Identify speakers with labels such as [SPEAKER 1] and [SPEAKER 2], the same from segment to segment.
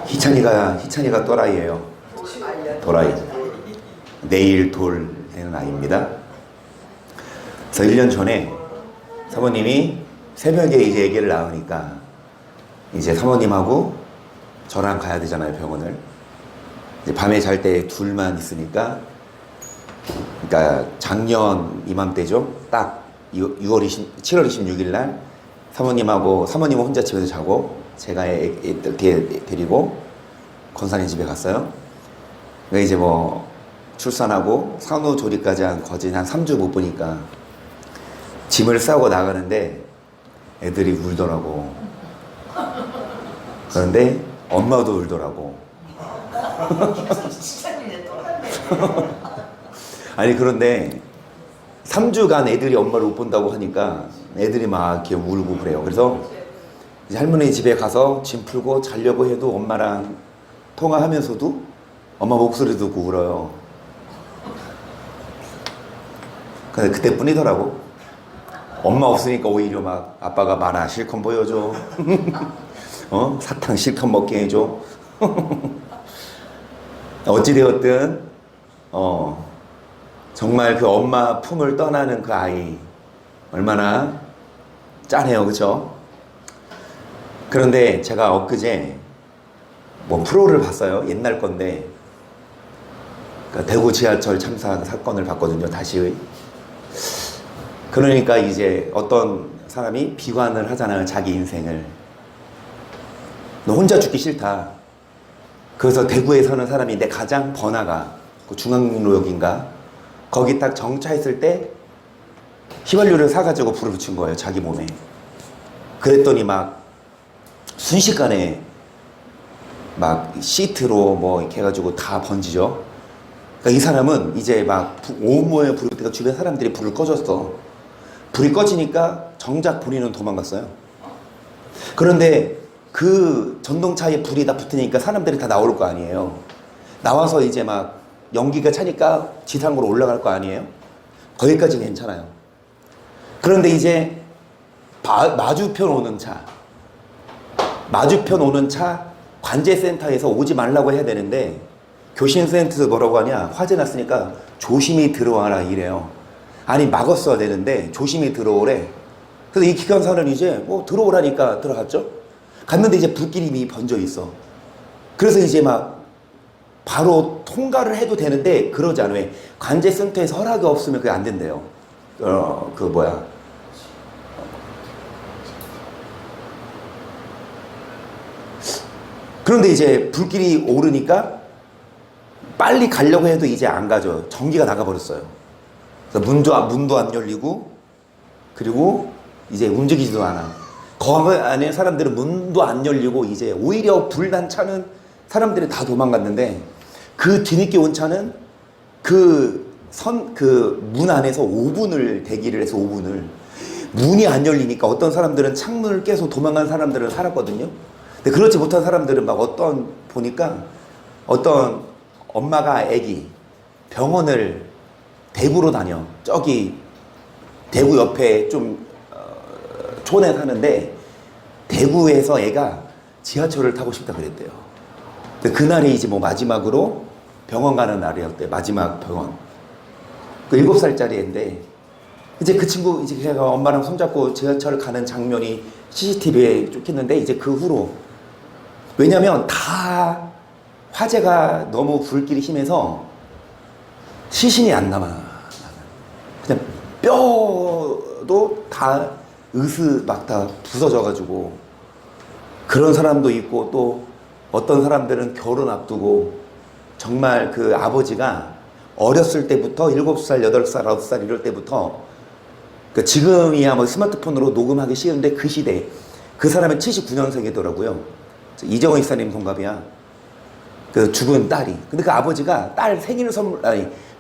[SPEAKER 1] 희찬이가 또라이예요. 도라이. 내일 돌 되는 아이입니다. 그래서 1년 전에 사모님이 새벽에 이제 아기를 낳으니까 이제 사모님하고 저랑 가야 되잖아요, 병원을. 이제 밤에 잘 때 둘만 있으니까, 그러니까 작년 이맘때죠. 딱 7월 26일 날 사모님은 혼자 집에서 자고 제가 애들 데리고 권사님 집에 갔어요. 그러니까 이제 뭐 출산하고 산후조리까지 거진 한 3주 못 보니까 짐을 싸고 나가는데 애들이 울더라고. 그런데 엄마도 울더라고. 아니 그런데 3주간 애들이 엄마를 못 본다고 하니까 애들이 막 이렇게 울고 그래요. 그래서 이제 할머니 집에 가서 짐 풀고 자려고 해도 엄마랑 통화하면서도 엄마 목소리 듣고 울어요. 근데 그때뿐이더라고. 엄마 없으니까 오히려 막 아빠가 만화 실컷 보여줘. 사탕 실컷 먹게 해줘. 어찌되었든 정말 그 엄마 품을 떠나는 그 아이 얼마나 짠해요, 그쵸? 그런데 제가 엊그제 뭐 프로를 봤어요. 옛날 건데 그러니까 대구 지하철 참사 사건을 봤거든요, 다시. 그러니까 이제 어떤 사람이 비관을 하잖아요, 자기 인생을. 너 혼자 죽기 싫다. 그래서 대구에 사는 사람이 내 가장 번화가 그 중앙로역인가 거기 딱 정차했을 때 휘발유를 사가지고 불을 붙인 거예요, 자기 몸에. 그랬더니 막 순식간에 막 시트로 뭐 이렇게 해가지고 다 번지죠. 그러니까 이 사람은 이제 막 온몸에 불을 때가 주변 사람들이 불을 꺼줬어. 불이 꺼지니까 정작 본인은 도망갔어요. 그런데 그 전동차에 불이 다 붙으니까 사람들이 다 나올 거 아니에요. 나와서 이제 막 연기가 차니까 지상으로 올라갈 거 아니에요. 거기까지는 괜찮아요. 그런데 이제 마주편 오는 차 관제센터에서 오지 말라고 해야 되는데 교신센터에서 뭐라고 하냐, 화재 났으니까 조심히 들어와라 이래요. 아니 막았어야 되는데 조심히 들어오래. 그래서 이 기관사는 이제 뭐 들어오라니까 들어갔죠. 갔는데 이제 불길이 이미 번져 있어. 그래서 이제 막 바로 통과를 해도 되는데 그러지 않아요. 왜? 관제센터에서 허락이 없으면 그게 안 된대요. 그런데 이제 불길이 오르니까 빨리 가려고 해도 이제 안 가죠. 전기가 나가버렸어요. 그래서 문도 안 열리고, 그리고 이제 움직이지도 않아. 그 안에 사람들은 문도 안 열리고 이제 오히려 불난 차는 사람들이 다 도망갔는데 그 뒤늦게 온 차는 그 문 안에서 5분을 대기를 해서 5분을 문이 안 열리니까 어떤 사람들은 창문을 깨서 도망간 사람들은 살았거든요. 근데 그렇지 못한 사람들은 막 보니까 어떤 엄마가 애기 병원을 대구로 다녀. 저기 대구 옆에 좀 촌에 사는데 대구에서 애가 지하철을 타고 싶다 그랬대요. 근데 그날이 이제 뭐 마지막으로 병원 가는 날이었대. 마지막 병원. 그 7살짜리 애인데 이제 그 친구 이제 걔가 엄마랑 손잡고 지하철 가는 장면이 CCTV에 찍혔는데 이제 그 후로 왜냐면 다 화재가 너무 불길이 심해서 시신이 안 남아. 그냥 뼈도 다 막 다 부서져가지고 그런 사람도 있고 또 어떤 사람들은 결혼 앞두고 정말 그 아버지가 어렸을 때부터 7살, 8살, 9살 이럴 때부터 그러니까 지금이야 뭐 스마트폰으로 녹음하기 쉬운데 그 시대 그 사람은 79년생이더라고요. 이정은 이사님 동갑이야. 그 죽은 딸이. 근데 그 아버지가 딸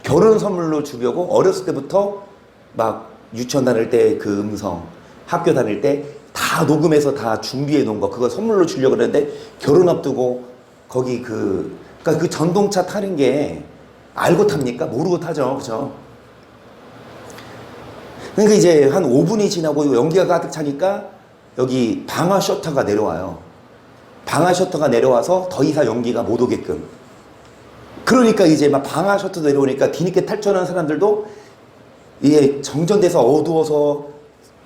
[SPEAKER 1] 결혼 선물로 주려고 어렸을 때부터 막 유치원 다닐 때 그 음성, 학교 다닐 때 다 녹음해서 다 준비해 놓은 거 그거 선물로 주려고 그랬는데 결혼 앞두고 거기 그러니까 그 전동차 타는 게 알고 탑니까? 모르고 타죠. 그죠? 그러니까 이제 한 5분이 지나고 연기가 가득 차니까 여기 방화 셔터가 내려와요. 방화 셔터가 내려와서 더 이상 연기가 못 오게끔. 그러니까 이제 막 방화 셔터 내려오니까 뒤늦게 탈출하는 사람들도 이게 정전돼서 어두워서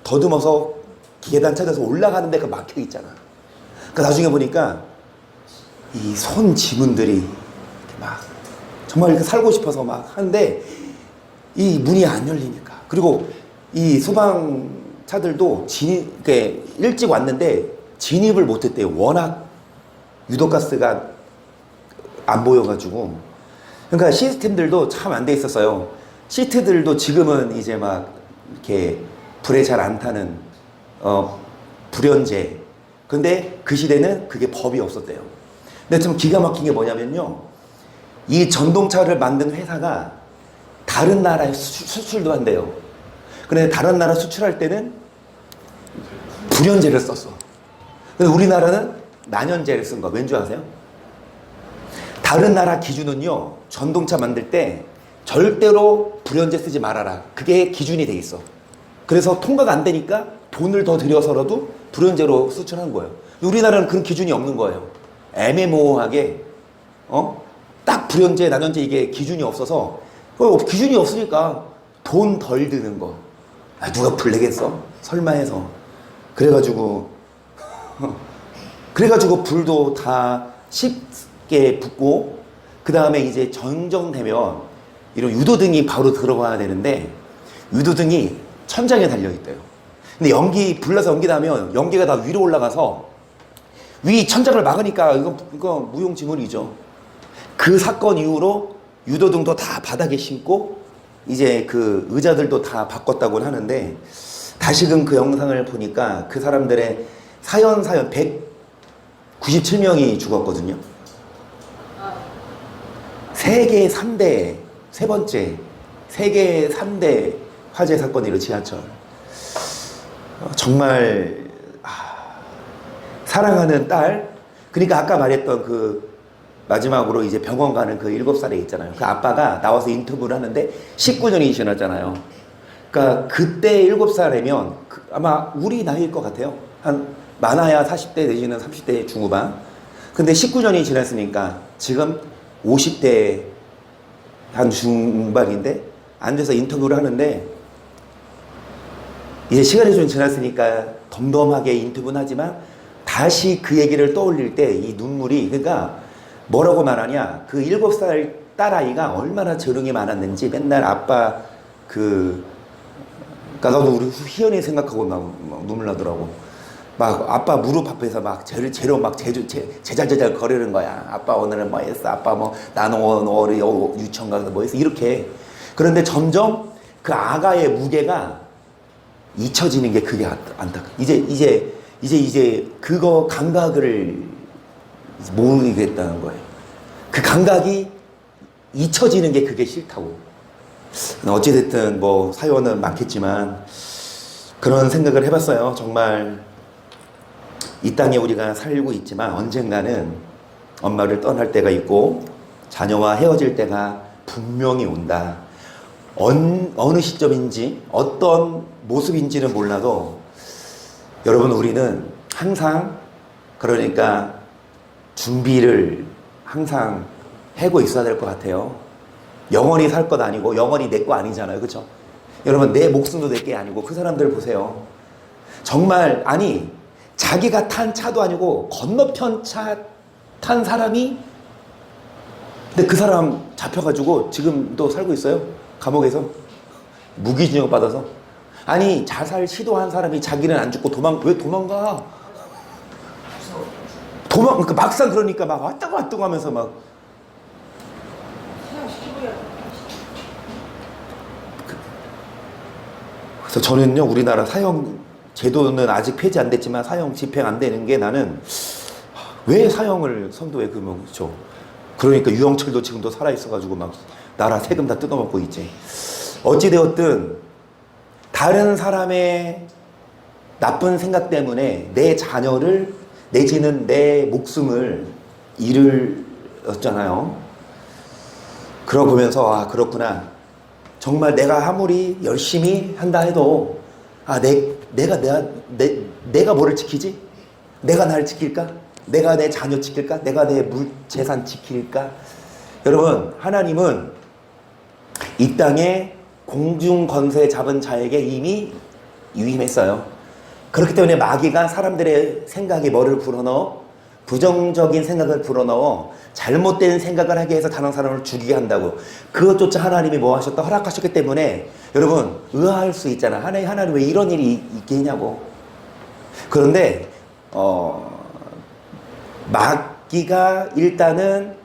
[SPEAKER 1] 더듬어서 계단 찾아서 올라가는 데가 막혀 있잖아. 그러니까 나중에 보니까 이 손 지문들이 막 정말 이렇게 살고 싶어서 막 하는데 이 문이 안 열리니까. 그리고 이 소방차들도 일찍 왔는데 진입을 못했대요. 워낙 유독가스가 안 보여가지고. 그러니까 시스템들도 참 안 돼 있었어요. 시트들도 지금은 이제 막 이렇게 불에 잘 안 타는 불연제. 근데 그 시대는 그게 법이 없었대요. 근데 좀 기가 막힌 게 뭐냐면요, 이 전동차를 만든 회사가 다른 나라에 수출도 한대요. 그런데 다른 나라 수출할 때는 불연제를 썼어. 근데 우리나라는 난연제를 쓴 거. 왠 줄 아세요? 다른 나라 기준은요, 전동차 만들 때 절대로 불연제 쓰지 말아라. 그게 기준이 돼 있어. 그래서 통과가 안 되니까 돈을 더 들여서라도 불연제로 수출하는 거예요. 우리나라는 그런 기준이 없는 거예요. 애매모호하게 딱 불연제, 난연제 이게 기준이 없어서, 기준이 없으니까 돈 덜 드는 거. 누가 불 내겠어? 설마 해서. 그래가지고 불도 다 쉽게 붙고, 그 다음에 이제 전정되면 이런 유도등이 바로 들어가야 되는데 유도등이 천장에 달려있대요. 근데 불나서 연기 나면 연기가 다 위로 올라가서 위 천장을 막으니까 이거 무용지물이죠. 그 사건 이후로 유도등도 다 바닥에 심고 이제 그 의자들도 다 바꿨다고 하는데, 다시금 그 영상을 보니까 그 사람들의 사연 197명이 죽었거든요. 세계 3대, 세 번째 세계 3대 화재 사건이로 지하철. 정말 사랑하는 딸, 그러니까 아까 말했던 그 마지막으로 이제 병원 가는 그 7살에 있잖아요. 그 아빠가 나와서 인터뷰를 하는데 19년이 지났잖아요. 그러니까 그때 7살이면 아마 우리 나이일 것 같아요. 한 많아야 40대 내지는 30대 중후반. 근데 19년이 지났으니까 지금 50대 한 중반인데 앉아서 인터뷰를 하는데, 이제 시간이 좀 지났으니까 덤덤하게 인터뷰는 하지만 다시 그 얘기를 떠올릴 때 이 눈물이, 그러니까 뭐라고 말하냐, 그 7살 딸아이가 얼마나 저릉이 많았는지 맨날 아빠 그러니까 나도 우리 희연이 생각하고 막 눈물 나더라고. 막 아빠 무릎 앞에서 막 재료 막 제잘제잘 거리는 거야. 아빠 오늘은 뭐 했어? 아빠 뭐 나는 오늘 유치원 가서 뭐 했어? 이렇게. 그런데 점점 그 아가의 무게가 잊혀지는 게 그게 안타까워. 이제 그거 감각을 모르겠다는 거예요. 그 감각이 잊혀지는 게 그게 싫다고. 어찌됐든 뭐 사연은 많겠지만 그런 생각을 해봤어요. 정말 이 땅에 우리가 살고 있지만 언젠가는 엄마를 떠날 때가 있고 자녀와 헤어질 때가 분명히 온다. 어느 시점인지 어떤 모습인지는 몰라도 여러분, 우리는 항상 그러니까 준비를 항상 하고 있어야 될 것 같아요. 영원히 살 것 아니고 영원히 내 거 아니잖아요. 그렇죠? 여러분, 내 목숨도 내 게 아니고 그 사람들 보세요. 정말 자기가 탄 차도 아니고 건너편 차 탄 사람이, 근데 그 사람 잡혀가지고 지금도 살고 있어요. 감옥에서 무기징역 받아서. 자살 시도한 사람이 자기는 안 죽고 왜 도망가? 그러니까 막상 그러니까 막 왔다고 하면서 막. 그래서 저는요, 우리나라 사형 제도는 아직 폐지 안 됐지만 사형 집행 안 되는 게, 나는 왜 사형을 선도해? 그렇죠. 그러니까 유영철도 지금도 살아있어가지고 막 나라 세금 다 뜯어먹고 있지. 어찌되었든 다른 사람의 나쁜 생각 때문에 내 자녀를 내지는 내 목숨을 잃었잖아요. 그러고 보면서 그렇구나. 정말 내가 아무리 열심히 한다 해도 내가 뭐를 지키지? 내가 나를 지킬까? 내가 내 자녀 지킬까? 내가 내 재산 지킬까? 여러분, 하나님은 이 땅에 공중 권세 잡은 자에게 이미 유임했어요. 그렇기 때문에 마귀가 사람들의 생각에 뭐를 불어넣어? 부정적인 생각을 불어넣어 잘못된 생각을 하게 해서 다른 사람을 죽이게 한다고. 그것조차 하나님이 뭐 하셨다? 허락하셨기 때문에 여러분 의아할 수 있잖아. 하나님 왜 이런 일이 있게 했냐고. 그런데 마귀가 일단은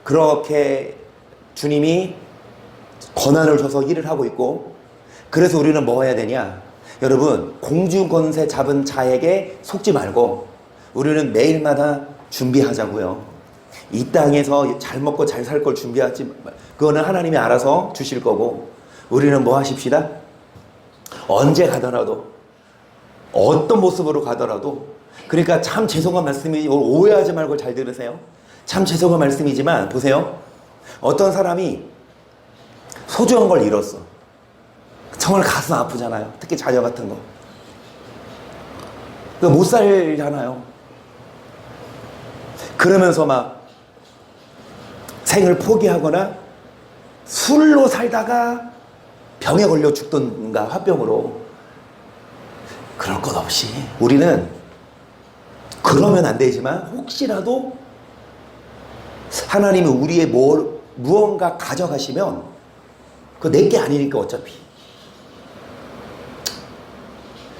[SPEAKER 1] 그렇게 주님이 권한을 줘서 일을 하고 있고, 그래서 우리는 뭐 해야 되냐? 여러분, 공중 권세 잡은 자에게 속지 말고 우리는 매일마다 준비하자고요. 이 땅에서 잘 먹고 잘 살 걸 준비하지. 그거는 하나님이 알아서 주실 거고, 우리는 뭐 하십시다? 언제 가더라도, 어떤 모습으로 가더라도. 그러니까 참 죄송한 말씀이, 오해하지 말고 잘 들으세요. 참 죄송한 말씀이지만 보세요. 어떤 사람이 소중한 걸 잃었어. 정말 가슴 아프잖아요. 특히 자녀 같은 거. 못 살잖아요. 그러면서 막 생을 포기하거나 술로 살다가 병에 걸려 죽던가 화병으로. 그럴 것 없이 우리는 그러면 안 되지만 혹시라도 하나님이 우리의 무언가 가져가시면 그거 내게 아니니까 어차피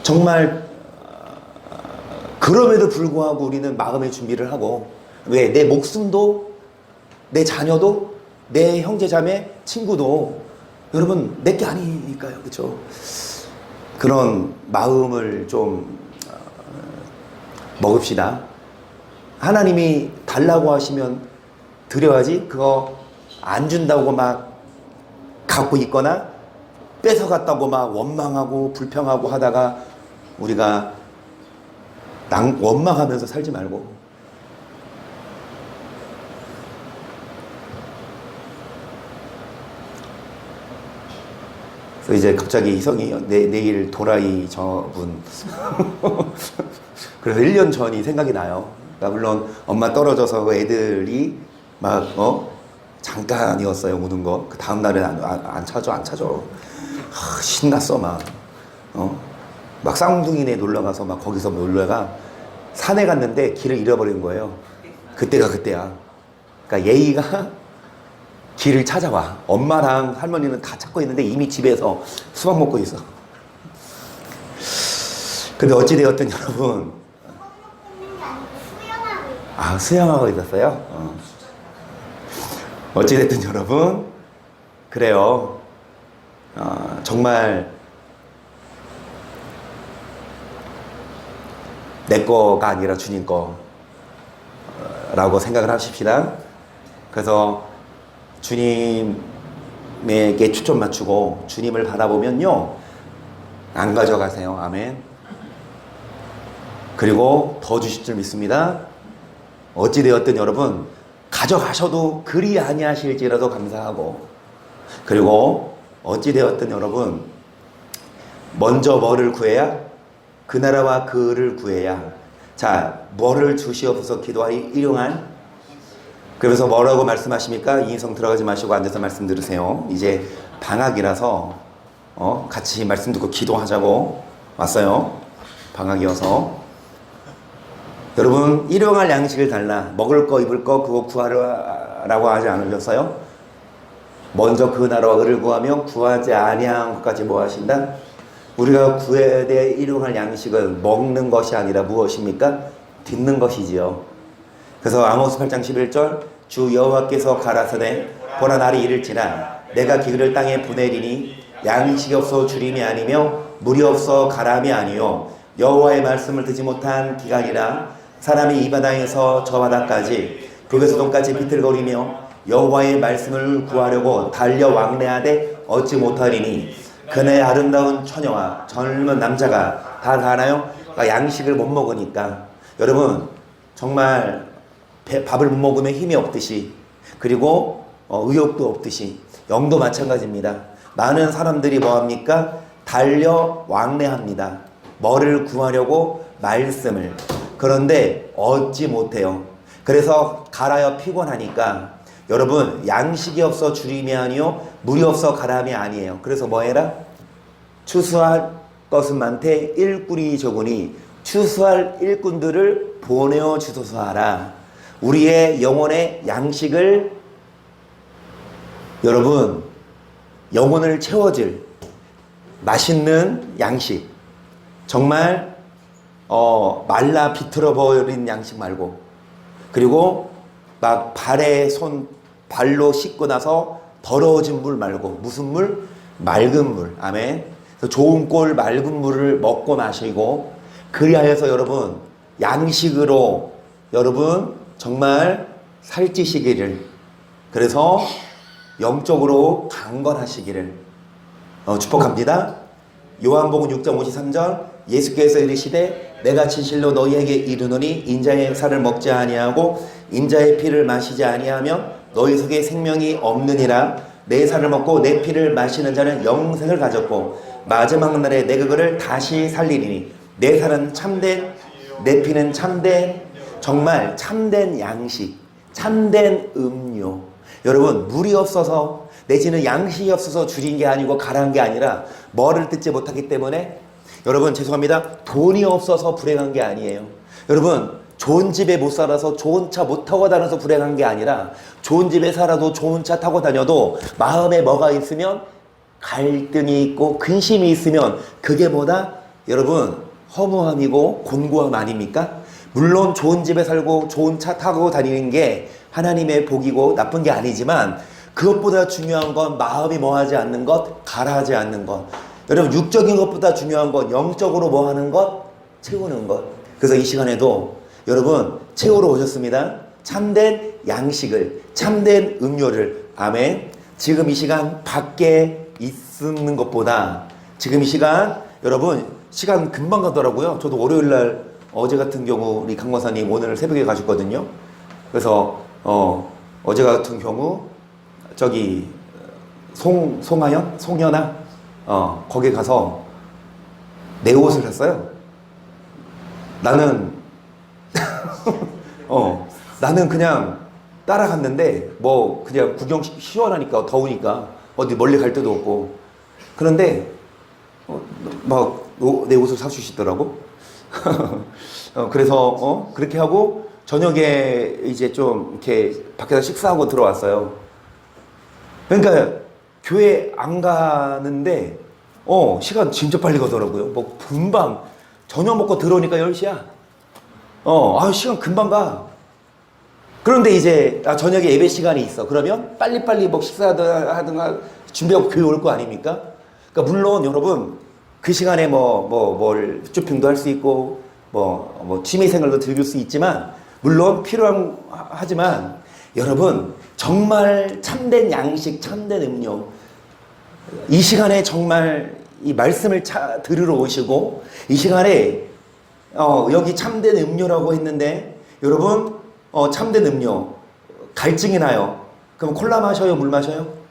[SPEAKER 1] 정말 그럼에도 불구하고 우리는 마음의 준비를 하고, 왜? 내 목숨도, 내 자녀도, 내 형제자매, 친구도 여러분 내게 아니니까요. 그렇죠? 그런 마음을 좀 먹읍시다. 하나님이 달라고 하시면 드려야지, 그거 안 준다고 막 갖고 있거나 뺏어갔다고 막 원망하고 불평하고 하다가 우리가 원망하면서 살지 말고. 그래서 이제 갑자기 이성이 내일 도라이 저분 그래서 1년 전이 생각이 나요. 그러니까 물론 엄마 떨어져서 애들이 막 잠깐이었어요, 우는 거. 그 다음 날은 안 찾아. 신났어 막. 막 쌍둥이네 놀러가서 막 거기서 놀러가 산에 갔는데 길을 잃어버린 거예요. 그때야. 그러니까 예의가 길을 찾아와. 엄마랑 할머니는 다 찾고 있는데 이미 집에서 수박 먹고 있어. 근데 어찌되었든 여러분, 수영하고 있었어요? 어찌됐든 여러분, 그래요. 정말 내 거가 아니라 주님 거라고 생각을 하십시다. 그래서 주님에게 초점 맞추고 주님을 바라보면요, 안 가져가세요. 아멘. 그리고 더 주실 줄 믿습니다. 어찌되었든 여러분, 가져가셔도 그리 아니하실지라도 감사하고, 그리고 어찌되었든 여러분, 먼저 뭐를 구해야? 그 나라와 그를 구해야. 자, 뭐를 주시옵소서 기도하니 일용할. 그래서 뭐라고 말씀하십니까? 인성 들어가지 마시고 앉아서 말씀 들으세요. 이제 방학이라서 같이 말씀 듣고 기도하자고 왔어요. 방학이어서. 여러분, 일용할 양식을 달라. 먹을 거 입을 거 그거 구하라고 하지 않으셨어요? 먼저 그 나라와 그를 구하면 구하지 아니한 것까지 뭐 하신다? 우리가 구해야 될 일용할 양식은 먹는 것이 아니라 무엇입니까? 듣는 것이지요. 그래서 아모스 8장 11절, 주 여호와께서 가라사대 보라 날이 이를지라 내가 기근을 땅에 보내리니 양식이 없어 주림이 아니며 물이 없어 가람이 아니요 여호와의 말씀을 듣지 못한 기간이라 사람이 이 바다에서 저 바다까지 북에서 동까지 비틀거리며 여호와의 말씀을 구하려고 달려 왕래하되 얻지 못하리니 그네 아름다운 처녀와 젊은 남자가 다 가나요? 양식을 못 먹으니까. 여러분, 정말 밥을 못 먹으면 힘이 없듯이, 그리고 의욕도 없듯이 영도 마찬가지입니다. 많은 사람들이 뭐합니까? 달려 왕래합니다. 뭐를 구하려고? 말씀을. 그런데 얻지 못해요. 그래서 갈아여 피곤하니까 여러분 양식이 없어 주림이 아니요 물이 없어 가람이 아니에요. 그래서 뭐 해라? 추수할 것은 많되 일꾼이 적으니 추수할 일꾼들을 보내어 주소서 하라. 우리의 영혼의 양식을 여러분 영혼을 채워줄 맛있는 양식, 정말 말라 비틀어 버린 양식 말고, 그리고 막 발로 씻고 나서 더러워진 물 말고, 무슨 물? 맑은 물. 아멘. 좋은 꼴 맑은 물을 먹고 마시고, 그리하여서 여러분 양식으로 여러분 정말 살찌시기를, 그래서 영적으로 강건하시기를 축복합니다. 요한복음 6장 53절, 예수께서 이르시되 내가 진실로 너희에게 이르노니 인자의 살을 먹지 아니하고 인자의 피를 마시지 아니하면 너희 속에 생명이 없느니라. 내 살을 먹고 내 피를 마시는 자는 영생을 가졌고 마지막 날에 내 그거를 다시 살리리니 내 살은 참된, 내 피는 참된, 정말 참된 양식, 참된 음료. 여러분 물이 없어서 내지는 양식이 없어서 줄인 게 아니고 가라한 게 아니라 뭐를 듣지 못하기 때문에, 여러분 죄송합니다, 돈이 없어서 불행한 게 아니에요. 여러분 좋은 집에 못 살아서 좋은 차 못 타고 다녀서 불행한 게 아니라, 좋은 집에 살아도 좋은 차 타고 다녀도 마음에 뭐가 있으면, 갈등이 있고 근심이 있으면 그게 뭐다? 여러분 허무함이고 곤고함 아닙니까? 물론 좋은 집에 살고 좋은 차 타고 다니는 게 하나님의 복이고 나쁜 게 아니지만, 그것보다 중요한 건 마음이 뭐하지 않는 것, 가라하지 않는 것. 여러분 육적인 것보다 중요한 건 영적으로 뭐하는 것, 채우는 것. 그래서 이 시간에도 여러분 채우러 오셨습니다. 참된 양식을, 참된 음료를. 아멘. 지금 이 시간 밖에 있는 것보다 지금 이 시간, 여러분 시간 금방 가더라고요. 저도 월요일날 어제 같은 경우 우리 강권사님 오늘 새벽에 가셨거든요. 그래서 어제 같은 경우 저기 송현아 거기 가서 내 옷을 샀어요. 나는 나는 그냥 따라갔는데 뭐 그냥 구경, 시원하니까, 더우니까 어디 멀리 갈 데도 없고, 그런데 막 내 옷을 사주시더라고. 그래서 그렇게 하고 저녁에 이제 좀 이렇게 밖에서 식사하고 들어왔어요. 그러니까 교회 안 가는데 시간 진짜 빨리 가더라고요. 뭐 금방 저녁 먹고 들어오니까 10시야. 시간 금방 가. 그런데 이제 저녁에 예배 시간이 있어. 그러면 빨리빨리 뭐 식사하든가 준비하고 교회 올 거 아닙니까? 그러니까 물론 여러분 그 시간에 뭘 쇼핑도 할 수 있고 뭐 취미 생활도 즐길 수 있지만, 물론 필요하지만 여러분 정말 참된 양식, 참된 음료, 이 시간에 정말 이 말씀을 들으러 오시고, 이 시간에 여기 참된 음료라고 했는데, 여러분 참된 음료 갈증이 나요. 그럼 콜라 마셔요, 물 마셔요?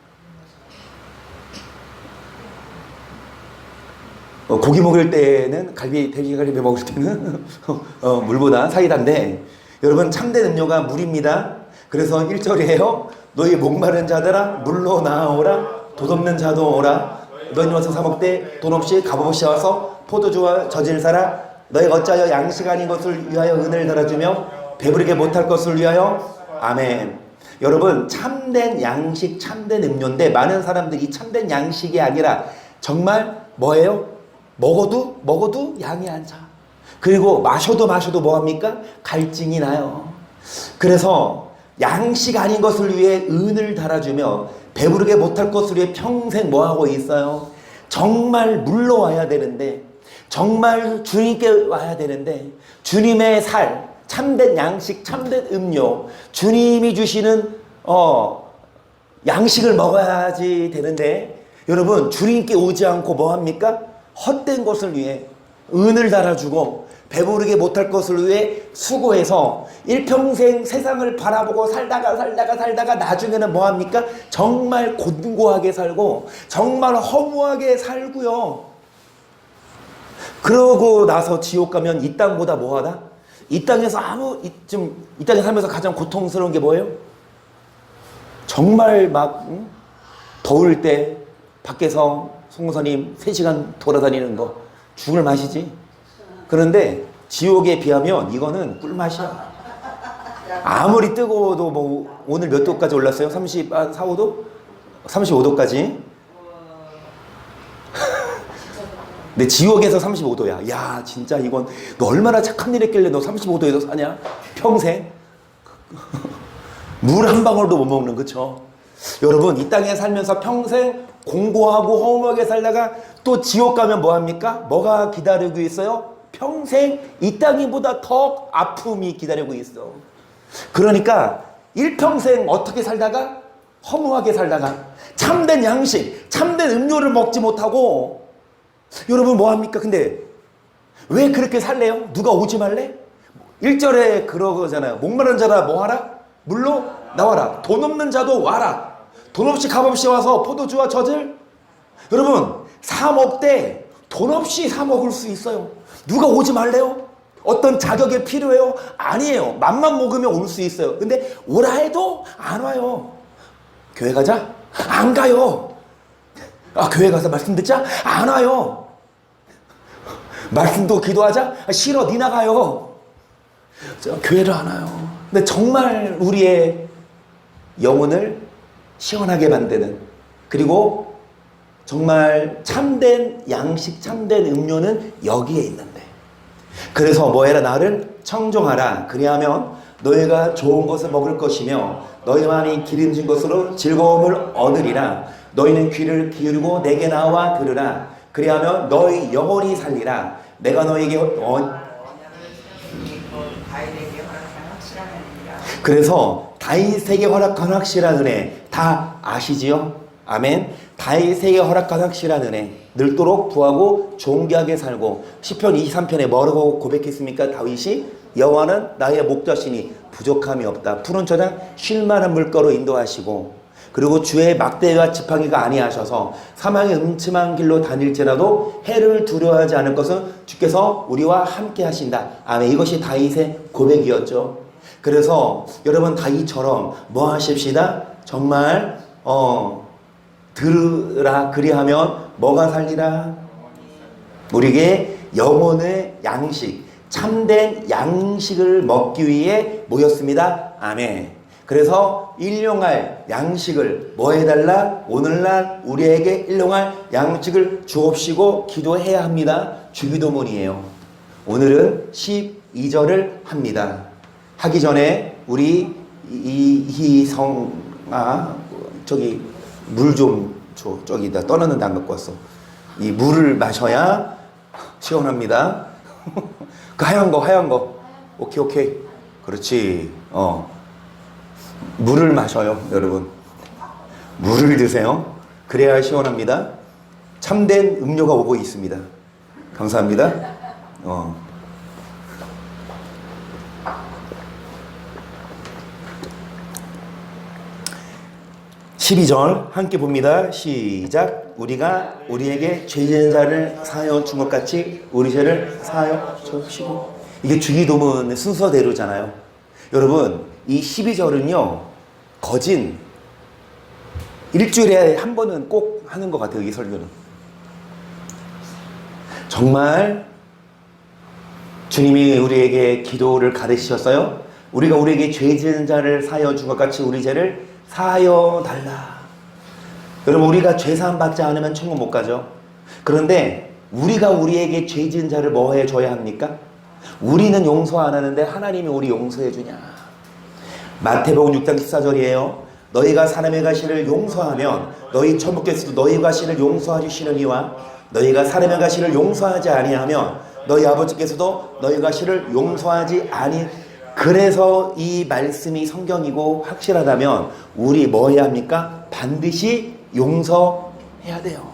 [SPEAKER 1] 고기 먹을 때는 돼지갈비 먹을 때는 물보다 사이다인데, 여러분 참된 음료가 물입니다. 그래서 1절이에요. 너희 목마른 자들아 물로 나아오라. 돛없는 자도 오라. 너희 와서 사 먹되 돈 없이 값없이 와서 포도주와 젖을 사라. 너희가 어찌하여 양식 아닌 것을 위하여 은혜를 달아주며 배부르게 못할 것을 위하여. 아멘. 여러분 참된 양식, 참된 음료인데 많은 사람들이 참된 양식이 아니라 정말 뭐예요? 먹어도 양이 안 차. 그리고 마셔도 뭐합니까? 갈증이 나요. 그래서 양식 아닌 것을 위해 은을 달아주며 배부르게 못할 것을 위해 평생 뭐하고 있어요? 정말 물러와야 되는데, 정말 주님께 와야 되는데, 주님의 살, 참된 양식, 참된 음료, 주님이 주시는 양식을 먹어야지 되는데, 여러분 주님께 오지 않고 뭐합니까? 헛된 것을 위해 은을 달아주고 배부르게 못할 것을 위해 수고해서 일평생 세상을 바라보고 살다가 나중에는 뭐합니까? 정말 곤고하게 살고 정말 허무하게 살고요. 그러고 나서 지옥 가면 이 땅보다 뭐하다? 이 땅에서 이 땅에 살면서 가장 고통스러운 게 뭐예요? 정말 막 더울 때 밖에서 송선님 3시간 돌아다니는 거 죽을 맛이지. 그런데 지옥에 비하면 이거는 꿀맛이야. 아무리 뜨거워도 뭐 오늘 몇 도까지 올랐어요? 34, 5도? 35도까지. 근데 지옥에서 35도야. 야, 진짜 이건 너 얼마나 착한 일 했길래 너 35도에서 사냐? 평생? 물 한 방울도 못 먹는, 그쵸? 여러분, 이 땅에 살면서 평생 공고하고 허무하게 살다가 또 지옥 가면 뭐합니까? 뭐가 기다리고 있어요? 평생 이 땅이보다 더 아픔이 기다리고 있어. 그러니까 일평생 어떻게 살다가 허무하게 살다가 참된 양식, 참된 음료를 먹지 못하고 여러분 뭐합니까? 근데 왜 그렇게 살래요? 누가 오지 말래? 1절에 그러잖아요. 목마른 자라 뭐하라? 물로 나와라. 돈 없는 자도 와라. 돈 없이 값없이 와서 포도주와 젖을 여러분 사 먹되 돈 없이 사 먹을 수 있어요. 누가 오지 말래요? 어떤 자격이 필요해요? 아니에요. 맘만 먹으면 올 수 있어요. 근데 오라 해도 안 와요. 교회 가자? 안 가요. 아, 교회 가서 말씀 듣자? 안 와요. 말씀도 기도하자? 아, 싫어, 니 나가요. 교회를 안 와요. 근데 정말 우리의 영혼을 시원하게 만드는, 그리고 정말 참된 양식, 참된 음료는 여기에 있는데, 그래서 뭐해라? 나를 청종하라. 그리하면 너희가 좋은 것을 먹을 것이며 너희 마음이 기름진 것으로 즐거움을 얻으리라. 너희는 귀를 기울이고 내게 나와 들으라. 그리하면 너희 영혼이 살리라. 내가 너희에게 그래서 다윗에게 허락한 확실한 은혜 다 아시지요? 아멘. 다윗에게 허락한 확실한 은혜, 늘도록 부하고 존귀하게 살고. 시편 23편에 뭐라고 고백했습니까? 다윗이 여호와는 나의 목자시니 부족함이 없다. 푸른 초장 쉴만한 물가로 인도하시고, 그리고 주의 막대와 지팡이가 아니하셔서 사망의 음침한 길로 다닐지라도 해를 두려워하지 않을 것은 주께서 우리와 함께 하신다. 아멘. 이것이 다윗의 고백이었죠. 그래서 여러분 다윗처럼 뭐 하십시다? 정말 들으라. 그리하면 뭐가 살리라? 우리에게 영혼의 양식, 참된 양식을 먹기 위해 모였습니다. 아멘. 그래서 일용할 양식을 뭐 해달라? 오늘날 우리에게 일용할 양식을 주옵시고 기도해야 합니다. 주기도문이에요. 오늘은 12절을 합니다. 하기 전에 우리 이희성아 저기 물 좀 줘. 저기다 떠나는데 안 갖고 왔어. 이 물을 마셔야 시원합니다. 그 하얀 거. 오케이. 그렇지. 물을 마셔요, 여러분. 물을 드세요. 그래야 시원합니다. 참된 음료가 오고 있습니다. 감사합니다. 12절 함께 봅니다. 시작. 우리가 우리에게 죄 지은 자를 사하여 준 것 같이 우리 죄를 사하여 주옵시고. 이게 주기도문 순서대로잖아요. 여러분 이 12절은요 거진 일주일에 한 번은 꼭 하는 것 같아요. 이 설교는 정말 주님이 우리에게 기도를 가르치셨어요. 우리가 우리에게 죄 지은 자를 사하여 준 것 같이 우리 죄를 사하여 달라. 여러분 우리가 죄사함 받지 않으면 천국 못 가죠. 그런데 우리가 우리에게 죄 지은 자를 뭐 해줘야 합니까? 우리는 용서 안 하는데 하나님이 우리 용서해 주냐. 마태복음 6장 14절이에요. 너희가 사람의 가시를 용서하면 너희 천국께서도 너희 가시를 용서하시느니와 너희가 사람의 가시를 용서하지 아니하면 너희 아버지께서도 너희 가시를 용서하지 아니. 그래서 이 말씀이 성경이고 확실하다면 우리 뭐 해야 합니까? 반드시 용서해야 돼요.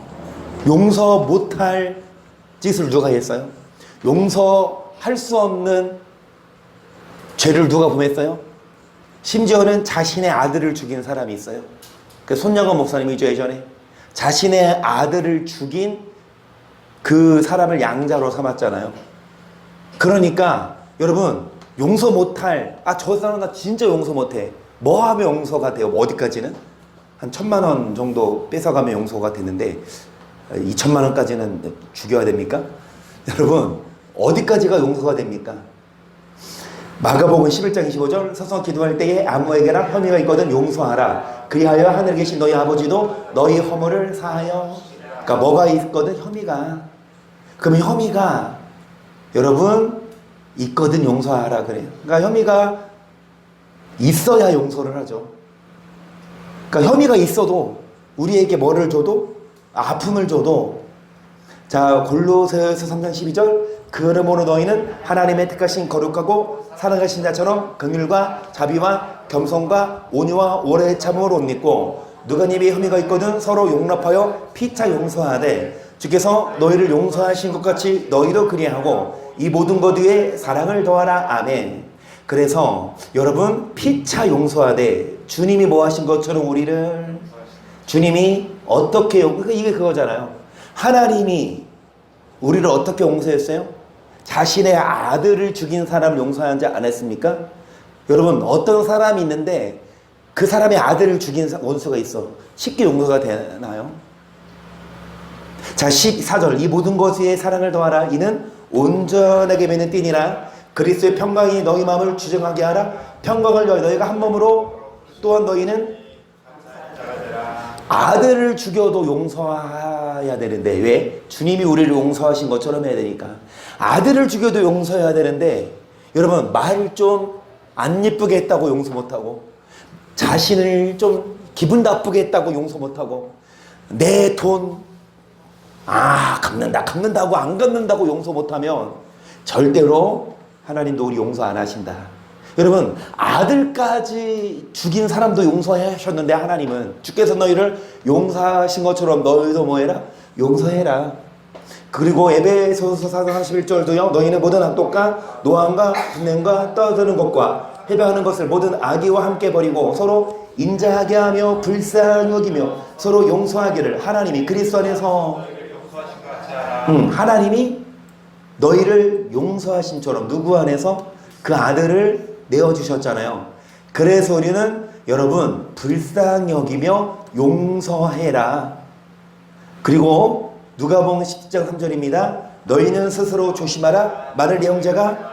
[SPEAKER 1] 용서 못할 짓을 누가 했어요? 용서할 수 없는 죄를 누가 범했어요? 심지어는 자신의 아들을 죽인 사람이 있어요. 그 손영원 목사님이죠. 예전에 자신의 아들을 죽인 그 사람을 양자로 삼았잖아요. 그러니까 여러분 용서 못할, 저 사람 나 진짜 용서 못해. 뭐 하면 용서가 돼요? 어디까지는? 한 1,000만 원 정도 뺏어가면 용서가 되는데 2,000만 원까지는 죽여야 됩니까? 여러분, 어디까지가 용서가 됩니까? 마가복음 11장 25절, 서서 기도할 때에 아무에게나 혐의가 있거든 용서하라. 그리하여 하늘에 계신 너희 아버지도 너희 허물을 사하여. 그러니까 뭐가 있거든? 혐의가. 그러면 혐의가 여러분 있거든 용서하라 그래요. 그러니까 혐의가 있어야 용서를 하죠. 그러니까 혐의가 있어도 우리에게 뭐를 줘도 아픔을 줘도, 자 골로새서 3장 12절, 그러므로 너희는 하나님의 택하신 거룩하고 사랑하신 자처럼 긍휼과 자비와 겸손과 온유와 오래 참음을 옷 입고 누가 입에 혐의가 있거든 서로 용납하여 피차 용서하되 주께서 너희를 용서하신 것 같이 너희도 그리하고 이 모든 것 위에 사랑을 더하라. 아멘. 그래서 여러분 피차 용서하되 주님이 뭐 하신 것처럼 우리를, 주님이 어떻게 그러니까 이게 그거잖아요. 하나님이 우리를 어떻게 용서했어요? 자신의 아들을 죽인 사람을 용서하지 않았습니까? 여러분 어떤 사람이 있는데 그 사람의 아들을 죽인 원수가 있어. 쉽게 용서가 되나요? 자 14절, 이 모든 것에 사랑을 더하라. 이는 온전하게 맺는 띠니라. 그리스도의 평강이 너희 마음을 주정하게 하라. 평강을 너희가 한 몸으로, 또한 너희는 아들을 죽여도 용서해야 되는데, 왜? 주님이 우리를 용서하신 것처럼 해야 되니까. 아들을 죽여도 용서해야 되는데 여러분 말 좀 안 예쁘게 했다고 용서 못하고, 자신을 좀 기분 나쁘게 했다고 용서 못하고, 내 돈 갚는다고 안 갚는다고 용서 못하면 절대로 하나님도 우리 용서 안 하신다. 여러분 아들까지 죽인 사람도 용서하셨는데 하나님은 주께서 너희를 용서하신 것처럼 너희도 뭐해라? 용서해라. 그리고 에베소서 4장 31절도요. 너희는 모든 악독과 노함과 분냄과 떠드는 것과 해방하는 것을 모든 악의와 함께 버리고 서로 인자하게 하며 불쌍히 여기며 서로 용서하기를 하나님이 그리스도 안에서 하나님이 너희를 용서하신처럼 누구 안에서? 그 아들을 내어주셨잖아요. 그래서 우리는 여러분 불쌍히 여기며 용서해라. 그리고 누가복음 10장 3절입니다. 너희는 스스로 조심하라. 만일 형제가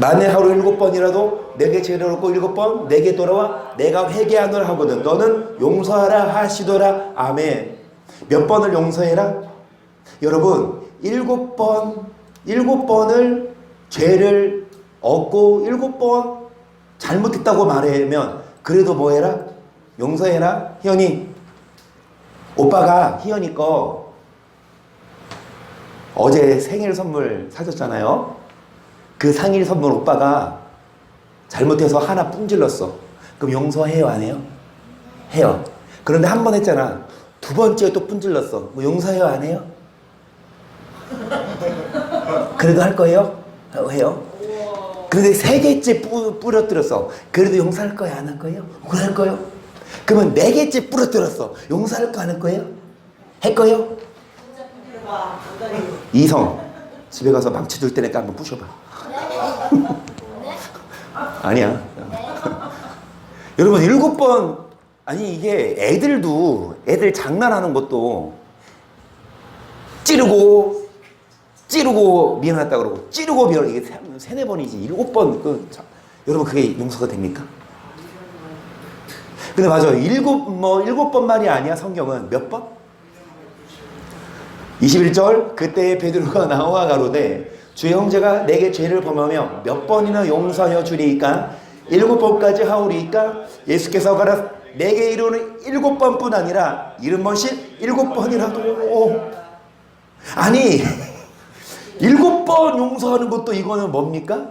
[SPEAKER 1] 만일 하루 7번이라도 내게 죄를 얻고 7번 내게 돌아와 내가 회개하노라 하거든 너는 용서하라 하시더라. 아멘. 몇 번을 용서해라? 여러분 7번을 죄를 얻고 7번 잘못했다고 말하면 그래도 뭐 해라? 용서해라. 희연이, 오빠가 희연이 거 어제 생일 선물 사줬잖아요. 그 생일 선물 오빠가 잘못해서 하나 뿜질렀어. 그럼 용서해요 안 해요? 해요. 그런데 한 번 했잖아. 두 번째 또 뿜질렀어. 뭐 용서해요 안 해요? 그래도 할 거예요? 해요. 그런데 세 개째 뿌려뜨렸어. 그래도 용서할 거예요 안 할 거예요? 그래 할 거예요. 그러면 네 개째 뿌려뜨렸어. 용서할 거 안 할 거예요? 할 거예요? 이성 집에 가서 망치 둘 때니까 한번 부셔봐. 아니야. 여러분 7번, 아니 이게 애들 장난하는 것도 찌르고 미안하다 그러고 찌르고 미안, 이게 3-4번이지 7번 여러분 그게 용서가 됩니까? 근데 맞아요. 7번 말이 아니야. 성경은 몇 번? 21절, 그때 베드로가 나와 가로되 주의 형제가 내게 죄를 범하며 몇 번이나 용서하여 주리이까? 7번까지 하오리이까? 예수께서 가라 내게 이르는 7번뿐 아니라 70번씩 7번이라도. 아니 7번 용서하는 것도 이거는 뭡니까?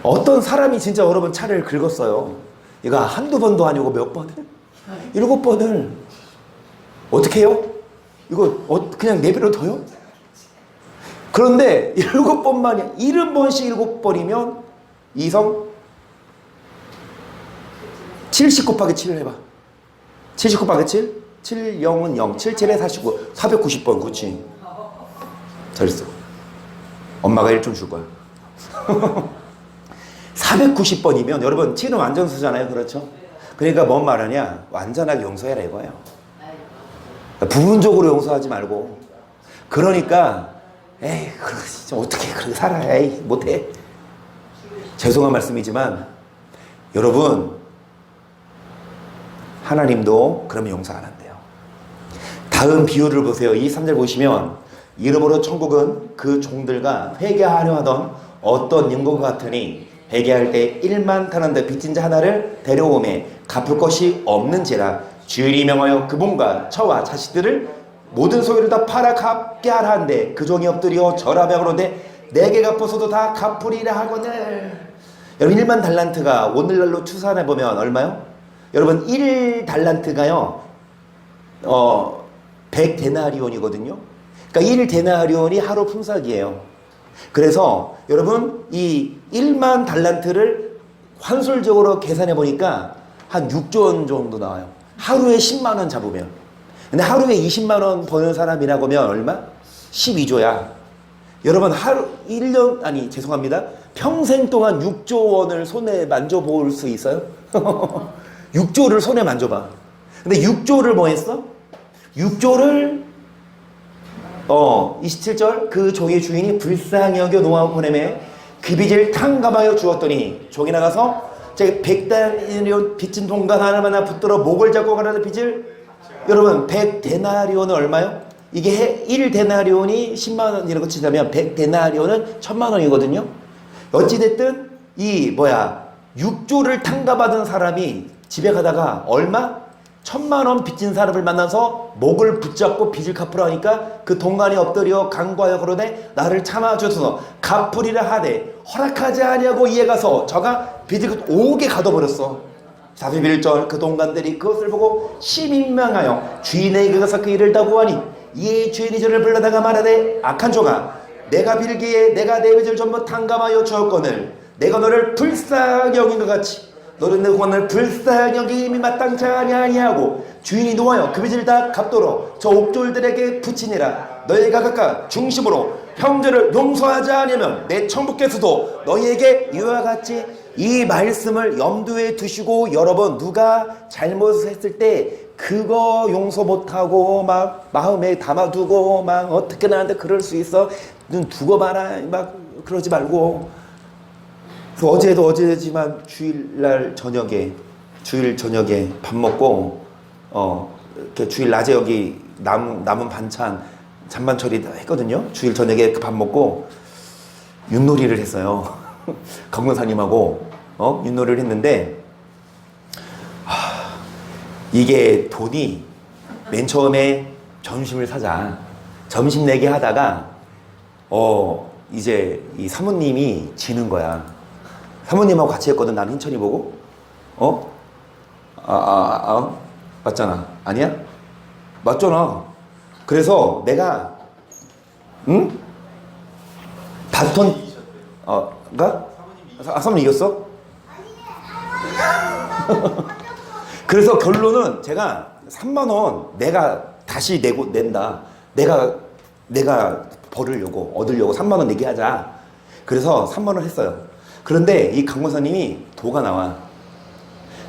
[SPEAKER 1] 어떤 사람이 진짜 여러분 차를 긁었어요. 이거 한두 번도 아니고 몇 번을? 7번을 어떻게 해요? 이거 그냥 내버려둬요? 그런데 7번만이 70번씩 7번이면 이성 70 곱하기 7을 해봐. 70 곱하기 7? 70은 0, 77에 49, 490번. 그렇지. 잘했어. 엄마가 1점 줄 거야. 490번이면 여러분 7은 완전수잖아요. 그렇죠? 그러니까 뭔 말하냐? 완전하게 용서해라 이거예요. 부분적으로 용서하지 말고. 그러니까 에이 진짜 어떻게 그렇게 살아. 에이 못해. 죄송한 말씀이지만 여러분 하나님도 그러면 용서 안 한대요. 다음 비유를 보세요. 이 3절 보시면 이러므로 천국은 그 종들과 회개하려 하던 어떤 인고가 같으니 회개할 때 1만 타란트 빚진 자 하나를 데려오매 갚을 것이 없는지라 주인이 명하여 그 본과 처와 자식들을 모든 소유를 다 팔아 갚게 하라 한데 그 종이 엎드려 절하며 그러되 내게 갚아서도 다 갚으리라 하거늘. 여러분 1만 달란트가 오늘날로 추산해 보면 얼마요? 여러분 1달란트가요 100데나리온이거든요. 그러니까 1데나리온이 하루 품삯이에요. 그래서 여러분 이 1만 달란트를 환술적으로 계산해 보니까 한 6조 원 정도 나와요. 하루에 10만 원 잡으면. 근데 하루에 20만 원 버는 사람이라고 하면 얼마? 12조야. 여러분 하루 1년 아니 죄송합니다. 평생 동안 6조 원을 손에 만져볼 수 있어요? 6조를 손에 만져봐. 근데 6조를 뭐 했어? 6조를 27절 그 종의 주인이 불쌍히 여겨 놓아 보내매 그 빚을 탕감하여 주었더니 종이 나가서 제 100데나리온 빚진 동간 하나마나 붙들어 목을 잡고 가라는 빚을. 여러분 100데나리온은 얼마요? 이게 1데나리온이 10만 원이라고 치자면 100데나리온은 1000만 원이거든요. 어찌됐든 이 6조를 탕감받은 사람이 집에 가다가 얼마? 1000만 원 빚진 사람을 만나서 목을 붙잡고 빚을 갚으라 하니까 그 동간에 엎드려 간구하여 그러되 나를 참아주소서 갚으리라 하되 허락하지 아니하고 이에 가서 저가 빚을 오게 가둬버렸어. 41절 그 동간들이 그것을 보고 심민망하여 주인에게 가서 그 일을 다 구하니 이에 주인이 저를 불러다가 말하되 악한 종아 내가 빌기에 내가 내 빚을 전부 탕감하여 주었거늘 내가 너를 불쌍히 여긴 것 같이 너는 내 구원을 불쌍히 여김이 마땅치 아니하고 주인이 노하여 그 빚을 다 갚도록 저 옥졸들에게 붙이니라. 너희가 각각 중심으로 형제를 용서하지 않으면 내 천국께서도 너희에게 이와 같이. 이 말씀을 염두에 두시고 여러분 누가 잘못을 했을 때 그거 용서 못하고 막 마음에 담아두고 막 어떻게 나한테 그럴 수 있어 눈 두고 봐라 막 그러지 말고. 그래서 어제도 어제지만 주일 저녁에 밥 먹고 이렇게 주일 낮에 여기 남은 반찬 잔반 처리 했거든요. 주일 저녁에 그 밥 먹고 윷놀이를 했어요. 강권사님하고 윷놀이를 했는데 이게 돈이 맨 처음에 점심을 사자 점심 내기 하다가 이제 이 사모님이 지는 거야. 사모님하고 같이 했거든. 나는 hin천이 보고 맞잖아. 아니야? 맞잖아. 그래서 내가 바톤 사모님 이겼어? 그래서 결론은 제가 3만 원 내가 다시 낸다. 내가 얻으려고 3만 원 내게 하자. 그래서 3만 원 했어요. 그런데 이 강권사님이 도가 나와.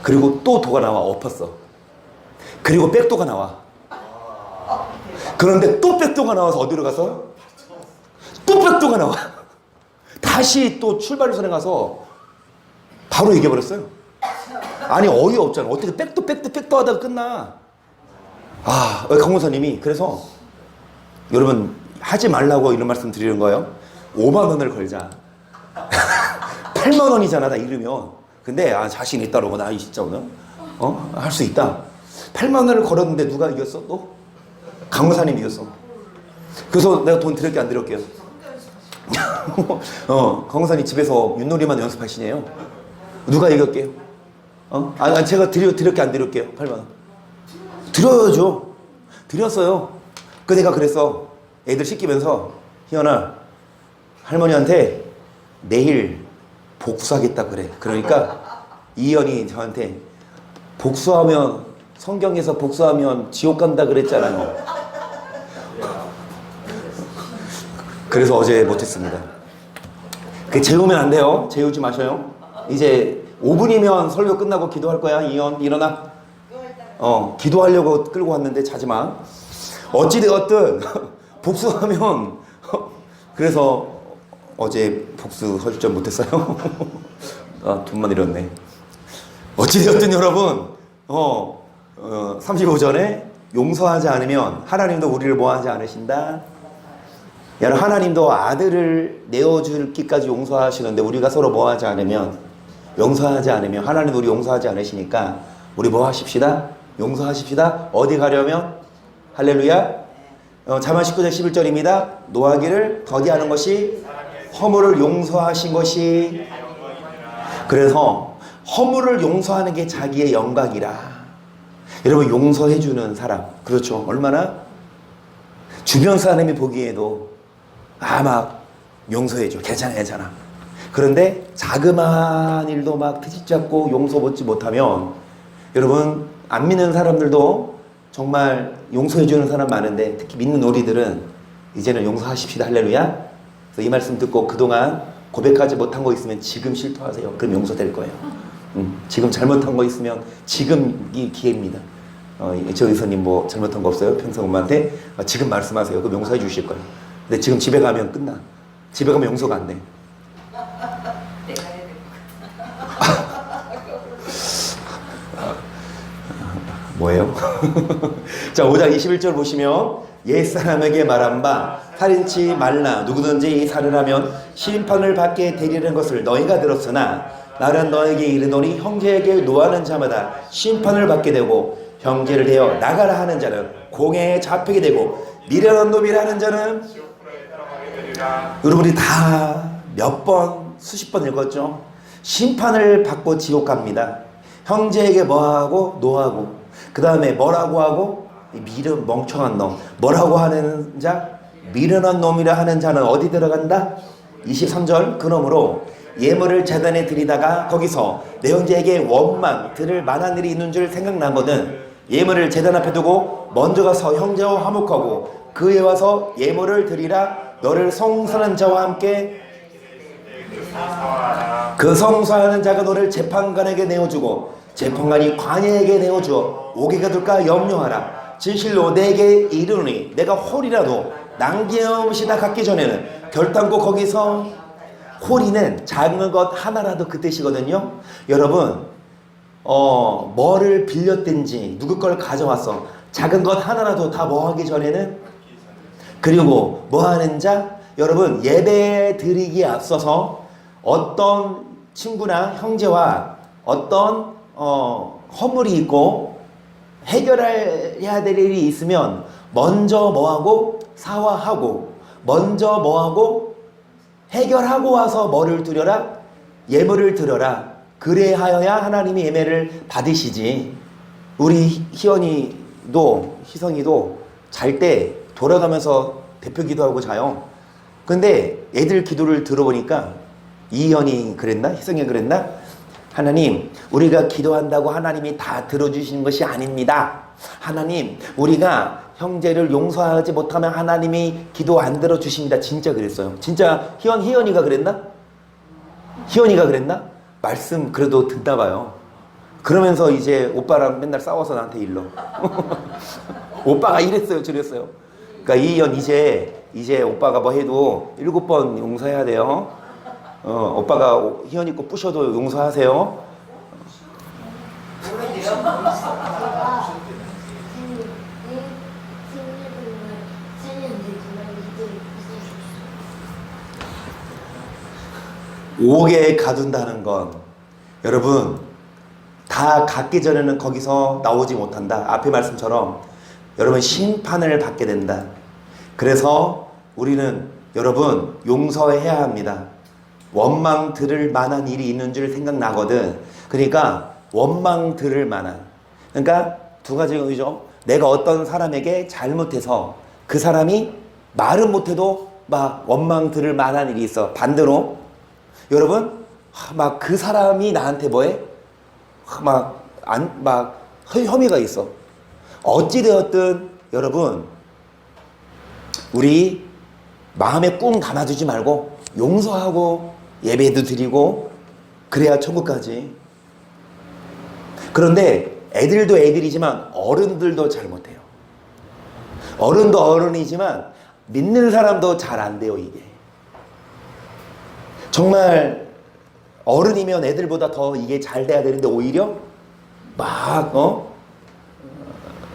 [SPEAKER 1] 그리고 또 도가 나와. 엎었어. 그리고 백도가 나와. 그런데 또 백도가 나와서 어디로 가서? 또 백도가 나와. 다시 또 출발선에 가서 바로 이겨버렸어요. 아니 어이없잖아. 어떻게 백도 하다가 끝나. 강권사님이 그래서 여러분 하지 말라고 이런 말씀 드리는 거예요. 5만 원을 걸자. 8만 원이잖아 나 잃으면. 근데 자신 있다라고 나 진짜 오늘 할 수 있다. 8만 원을 걸었는데 누가 이겼어? 또? 강사님이 이겼어. 그래서 내가 돈 드릴게 안 드릴게요? 강사님 집에서 윷놀이만 연습하시네요. 누가 이겼게요? 제가 드릴게 안 드릴게요? 8만 원. 드려야죠. 드렸어요. 내가 그랬어. 애들 시키면서 희연아 할머니한테 내일 복수하겠다 그래. 그러니까 이현이 저한테 복수하면 성경에서 복수하면 지옥 간다 그랬잖아요. 그래서 어제 못했습니다. 재우면 안 돼요. 재우지 마셔요. 이제 5분이면 설교 끝나고 기도할 거야. 이현 일어나. 기도하려고 끌고 왔는데 자지 마. 어찌되었든 복수하면 그래서 어제 복수 설전 못했어요. 돈만 잃었네. 어찌되었든 여러분 35절에 용서하지 않으면 하나님도 우리를 뭐하지 않으신다. 여러분 하나님도 아들을 내어줄기까지 용서하시는데 우리가 서로 뭐하지 않으면 용서하지 않으면 하나님도 우리 용서하지 않으시니까 우리 뭐 하십시다? 용서하십시다. 어디 가려면? 할렐루야. 자만 19장 11절입니다. 노하기를 더디하는 것이 허물을 용서하신 것이. 그래서 허물을 용서하는 게 자기의 영광이라. 여러분 용서해주는 사람 그렇죠. 얼마나 주변 사람이 보기에도 막 용서해줘. 괜찮아. 그런데 자그마한 일도 막 트집 잡고 용서받지 못하면 여러분 안 믿는 사람들도 정말 용서해주는 사람 많은데 특히 믿는 우리들은 이제는 용서하십시다. 할렐루야. 그래서 이 말씀 듣고 그동안 고백하지 못한 거 있으면 지금 실토하세요. 그럼 용서될 거예요. 지금 잘못한 거 있으면 지금 이 기회입니다. 저 의사님 뭐 잘못한 거 없어요? 평생 엄마한테 지금 말씀하세요. 그럼 용서해 주실 거예요. 근데 지금 집에 가면 끝나. 집에 가면 용서가 안 돼. 뭐예요? 자, 5장 21절 보시면 옛사람에게 말한 바 살인치 말라. 누구든지 살인하면 심판을 받게 되리는 것을 너희가 들었으나 나는 너에게 이르노니 형제에게 노하는 자마다 심판을 받게 되고 형제를 대어 나가라 하는 자는 공회에 잡히게 되고 미련한 놈이라 하는 자는 여러분이 다 몇 번 수십 번 읽었죠. 심판을 받고 지옥 갑니다. 형제에게 뭐하고 노하고 그 다음에 뭐라고 하고 미련 멍청한 놈 뭐라고 하는 자 미련한 놈이라 하는 자는 어디 들어간다? 23절 그러므로 예물을 제단에 드리다가 거기서 내 형제에게 원망 들을 만한 일이 있는 줄 생각나거든 예물을 제단 앞에 두고 먼저 가서 형제와 화목하고 그에 와서 예물을 드리라. 너를 성사하는 자와 함께 그 성사하는 자가 너를 재판관에게 내어주고 재판관이 관예에게 내어주어 오게가 될까 염려하라. 진실로 내게 이르노니 내가 홀이라도 남김없이 다 갖기 전에는 결단코 거기서 홀이는 작은 것 하나라도 그 뜻이거든요. 여러분 뭐를 빌렸든지 누구 걸 가져왔어 작은 것 하나라도 다 뭐 하기 전에는 그리고 뭐 하는 자 여러분 예배 드리기에 앞서서 어떤 친구나 형제와 어떤 허물이 있고 해결해야 될 일이 있으면 먼저 뭐하고 사과하고 먼저 뭐하고 해결하고 와서 뭐를 드려라? 예물을 드려라. 그래하여야 하나님이 예배를 받으시지. 우리 희성이도 잘 때 돌아가면서 대표 기도하고 자요. 근데 애들 기도를 들어보니까 이현이 그랬나? 희성이 그랬나? 하나님, 우리가 기도한다고 하나님이 다 들어주시는 것이 아닙니다. 하나님, 우리가 형제를 용서하지 못하면 하나님이 기도 안 들어주십니다. 진짜 그랬어요. 진짜 희연이가 그랬나? 희연이가 그랬나? 말씀 그래도 듣나 봐요. 그러면서 이제 오빠랑 맨날 싸워서 나한테 일러. 오빠가 이랬어요, 저랬어요. 그러니까 이현 이제 오빠가 뭐 해도 7번 용서해야 돼요. 오빠가 희연이 거 부셔도 용서하세요. 옥에 가둔다는 건 여러분 다 갖기 전에는 거기서 나오지 못한다. 앞의 말씀처럼 여러분 심판을 받게 된다. 그래서 우리는 여러분 용서해야 합니다. 원망 들을 만한 일이 있는 줄 생각나거든. 그러니까 원망 들을 만한, 그러니까 두 가지 의죠. 내가 어떤 사람에게 잘못해서 그 사람이 말은 못해도 막 원망 들을 만한 일이 있어. 반대로 여러분 막 그 사람이 나한테 뭐해? 막 혐의가 있어. 어찌되었든 여러분, 우리 마음에 꿍 담아두지 말고 용서하고 예배도 드리고 그래야 천국 가지. 그런데 애들도 애들이지만 어른들도 잘못해요. 어른도 어른이지만 믿는 사람도 잘 안 돼요, 이게. 정말 어른이면 애들보다 더 이게 잘 돼야 되는데 오히려 막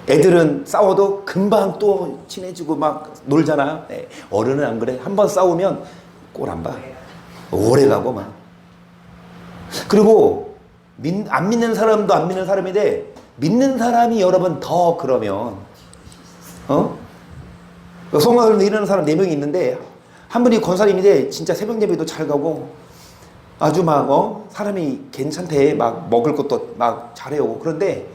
[SPEAKER 1] 애들은 싸워도 금방 또 친해지고 막 놀잖아. 네. 어른은 안 그래. 한번 싸우면 꼴 안 봐. 오래 가고 막. 그리고 안 믿는 사람도 안 믿는 사람인데 믿는 사람이 여러분 더 그러면 성화사람도 일하는 사람 4명이 있는데 한 분이 권사님인데 진짜 새벽 예배도 잘 가고 아주 막 사람이 괜찮대. 막 먹을 것도 막 잘해오고. 그런데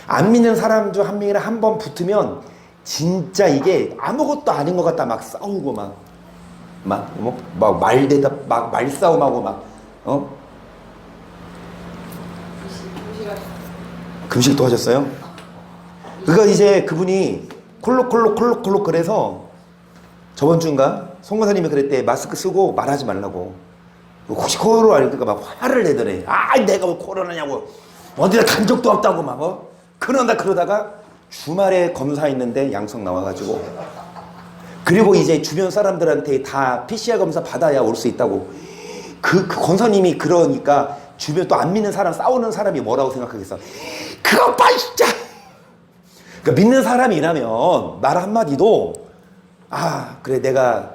[SPEAKER 1] 안 믿는 사람 중 한 명이랑 한 번 붙으면 진짜 이게 아무것도 아닌 것 같다 막 싸우고 막 말대다 막 말싸움하고 막 금식도 하셨어요? 그러니까 이제 그분이 콜록콜록 그래서 저번 주인가 송권사님이 그랬대. 마스크 쓰고 말하지 말라고. 혹시 코로나 아닐까 막 화를 내더래. 내가 왜 코로나냐고. 어디다 간 적도 없다고 막 그러다가 주말에 검사했는데 양성 나와가지고 그리고 이제 주변 사람들한테 다 PCR 검사 받아야 올 수 있다고. 그 권사님이 그러니까 주변 또 안 믿는 사람 싸우는 사람이 뭐라고 생각하겠어. 그거 봐 진짜. 그러니까 믿는 사람이라면 말 한마디도 그래 내가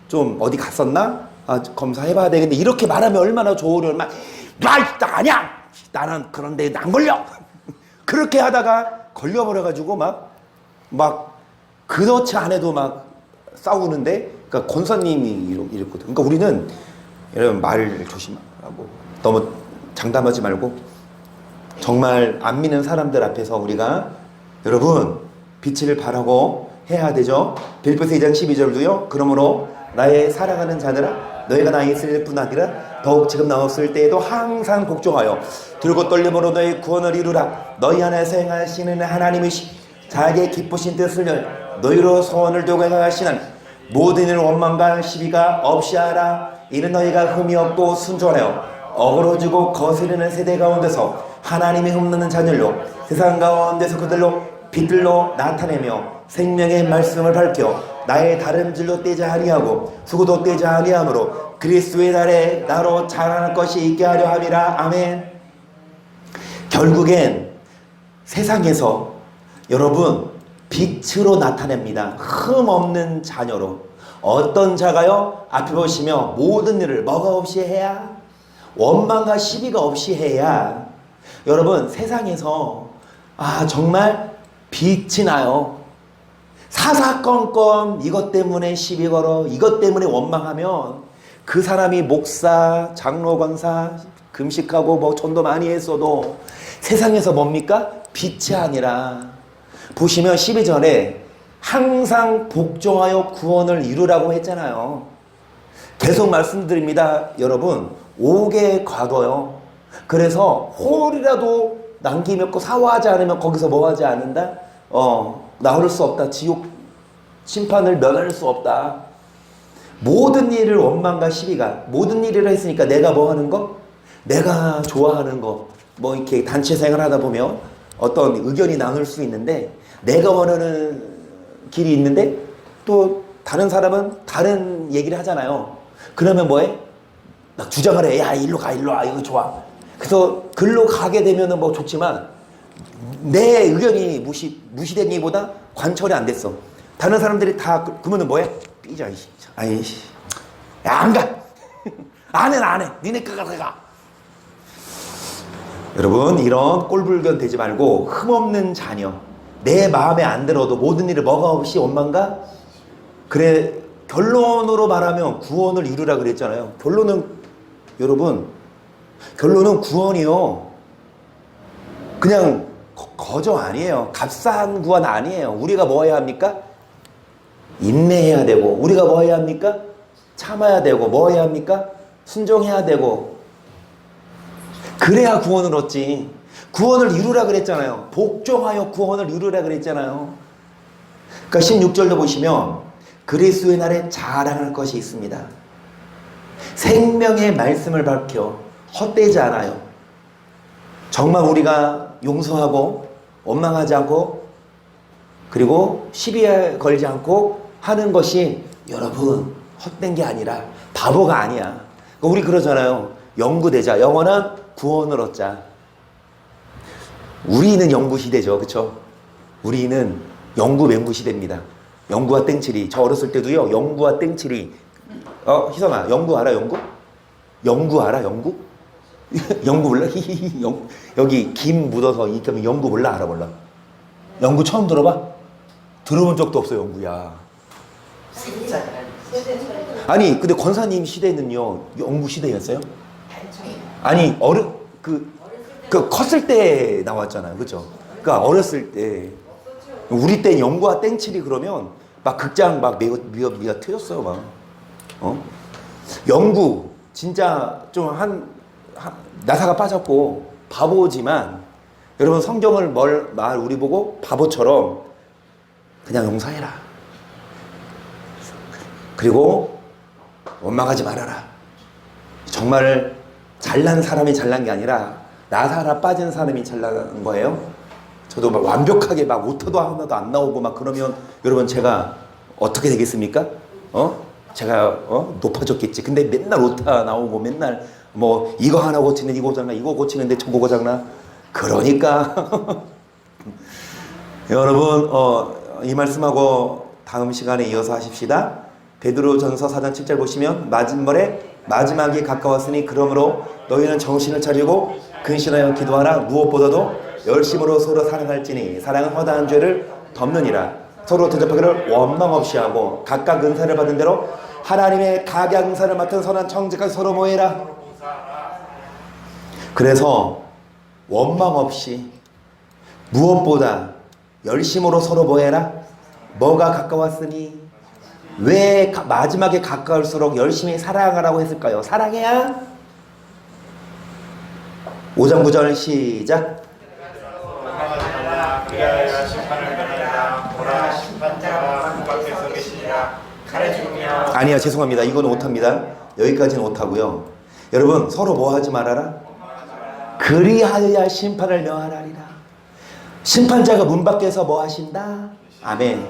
[SPEAKER 1] 좀 어디 갔었나? 검사해봐야 되겠는데 이렇게 말하면 얼마나 좋으려면 아니야 나는 그런데 안 걸려. 그렇게 하다가 걸려버려가지고 막 그렇지 않아도 막 싸우는데, 그러니까 권사님이 이랬거든. 그러니까 우리는 여러분 말을 조심하고 너무 장담하지 말고 정말 안 믿는 사람들 앞에서 우리가 여러분 빛을 발하고 해야 되죠. 빌립보서 2장 12절도요. 그러므로 나의 사랑하는 자들아 너희가 나에 있을 뿐 아니라 더욱 지금 나 없을 때에도 항상 복종하여 들고 떨림으로 너의 구원을 이루라. 너희 안에서 행하시는 하나님이시 자기의 기쁘신 뜻을 너희로 소원을 두고 행하시는 모든 일 원망과 시비가 없이 하라. 이는 너희가 흠이 없고 순전하여 어그러지고 거스르는 세대 가운데서 하나님이 흠나는 자녀로 세상 가운데서 그들로 빛들로 나타내며 생명의 말씀을 밝혀 나의 다름질로 떼지 아니하고 수고도 떼지 아니하므로 그리스도의 날에 나로 자라날 것이 있게 하려 함이라. 아멘. 결국엔 세상에서 여러분 빛으로 나타냅니다. 흠 없는 자녀로. 어떤 자가요? 앞에 보시면 모든 일을 뭐가 없이 해야, 원망과 시비가 없이 해야 여러분 세상에서 정말 빛이 나요. 사사건건 이것 때문에 시비 걸어 이것 때문에 원망하면 그 사람이 목사, 장로, 권사 금식하고 뭐 전도 많이 했어도 세상에서 뭡니까? 빛이 아니라. 보시면 12절에 항상 복종하여 구원을 이루라고 했잖아요. 계속 말씀드립니다. 여러분 5개 과거요. 그래서 홀이라도 남김없고 사화하지 않으면 거기서 뭐 하지 않는다? 나올 수 없다. 지옥 심판을 면할 수 없다. 모든 일을 원망과 시비가, 모든 일을 했으니까 내가 뭐 하는 거? 내가 좋아하는 거. 뭐 이렇게 단체 생활하다 보면 어떤 의견이 나눌 수 있는데 내가 원하는 길이 있는데 또 다른 사람은 다른 얘기를 하잖아요. 그러면 뭐해? 막 주장을 해. 야 일로 가, 일로 와, 이거 좋아. 그래서 글로 가게 되면은 뭐 좋지만 내 의견이 무시되기보다 관철이 안 됐어. 다른 사람들이 다 그러면은 뭐해? 삐져. 아이씨, 야 안 가. 안 해. 니네 가. 여러분 이런 꼴불견 되지 말고 흠없는 자녀. 내 마음에 안 들어도 모든 일을 뭐가 없이 원망가? 그래 결론으로 말하면 구원을 이루라 그랬잖아요. 결론은 구원이요. 그냥 거저 아니에요. 값싼 구원 아니에요. 우리가 뭐 해야 합니까? 인내해야 되고, 우리가 뭐 해야 합니까? 참아야 되고, 뭐 해야 합니까? 순종해야 되고. 그래야 구원을 얻지. 구원을 이루라 그랬잖아요. 복종하여 구원을 이루라 그랬잖아요. 그러니까 16절도 보시면 그리스도의 날에 자랑할 것이 있습니다. 생명의 말씀을 밝혀 헛되지 않아요. 정말 우리가 용서하고 원망하지 않고 그리고 시비에 걸지 않고 하는 것이 여러분 헛된 게 아니라 바보가 아니야. 우리 그러잖아요. 영구되자. 영원한 구원을 얻자. 우리는 영구 시대죠. 그렇죠? 우리는 영구 맹구 시대입니다. 영구와 땡칠이. 저 어렸을 때도요. 영구와 땡칠이. 희성아, 영구 알아? 영구? 영구 알아? 영구? 영구 몰라? 여기 김 묻어서 이렇게 영구 몰라? 알아? 몰라? 영구 처음 들어봐? 들어본 적도 없어. 영구야. 아니 근데 권사님 시대는요 영구 시대였어요? 아니 그 컸을 때 나왔잖아요, 그렇죠? 그러니까 어렸을 때 우리 때 영구와 땡칠이 그러면 막 극장 막 미가 트였어요 막. 영구 진짜 좀 나사가 빠졌고 바보지만 여러분 성경을 말 우리 보고 바보처럼 그냥 용서해라. 그리고 원망하지 말아라. 정말 잘난 사람이 잘난 게 아니라 나사라 빠진 사람이 잘난 거예요. 저도 막 완벽하게 막 오타도 하나도 안 나오고 막 그러면 여러분 제가 어떻게 되겠습니까? 제가 높아졌겠지. 근데 맨날 오타 나오고 맨날 뭐 이거 하나 고치는 이거 고장나, 이거 고치는데 저거 고장나. 그러니까 여러분 이 말씀하고 다음 시간에 이어서 하십시다. 베드로전서 4장 7절 보시면 마지막이 가까웠으니 그러므로 너희는 정신을 차리고 근신하여 기도하라. 무엇보다도 열심으로 서로 사랑할지니 사랑은 허다한 죄를 덮느니라. 서로 대접하기를 원망 없이 하고 각각 은사를 받은 대로 하나님의 각약 은사를 맡은 선한 청지까지 서로 모이라. 그래서 원망 없이 무엇보다 열심으로 서로 모여라. 뭐가 가까웠으니 왜 마지막에 가까울수록 열심히 사랑하라고 했을까요? 사랑해야 5장 9절 시작. 아니요, 죄송합니다. 이건 오타입니다. 여기까지는 오타고요. 여러분 서로 뭐 하지 말아라? 그리하여야 심판을 명하리라. 심판자가 문 밖에서 뭐 하신다? 아멘.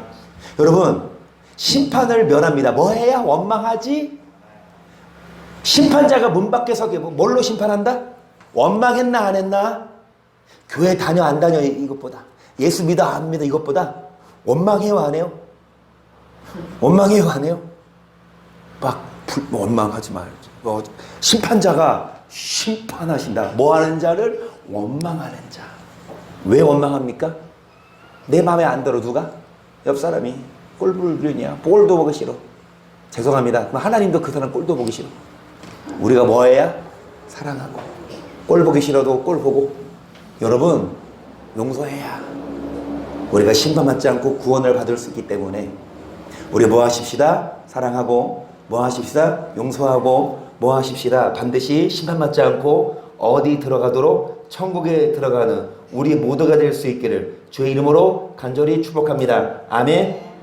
[SPEAKER 1] 여러분 심판을 면합니다. 뭐 해야 원망하지? 심판자가 문 밖에 서게 뭘로 심판한다? 원망했나 안 했나? 교회 다녀 안 다녀 이것보다 예수 믿어 안 믿어 이것보다 원망해요 안 해요? 원망해요 안 해요? 막 원망하지 말지. 심판자가 심판하신다. 뭐 하는 자를? 원망하는 자. 왜 원망합니까? 내 마음에 안 들어. 누가? 옆 사람이 꼴불 그러냐? 꼴도 보기 싫어. 죄송합니다. 하나님도 그 사람 꼴도 보기 싫어. 우리가 뭐 해야? 사랑하고. 꼴 보기 싫어도 꼴 보고. 여러분 용서해야 우리가 심판받지 않고 구원을 받을 수 있기 때문에 우리 뭐 하십시다? 사랑하고 뭐 하십시다? 용서하고 뭐 하십시다? 반드시 심판받지 않고 어디 들어가도록 천국에 들어가는 우리 모두가 될 수 있기를 주의 이름으로 간절히 축복합니다. 아멘.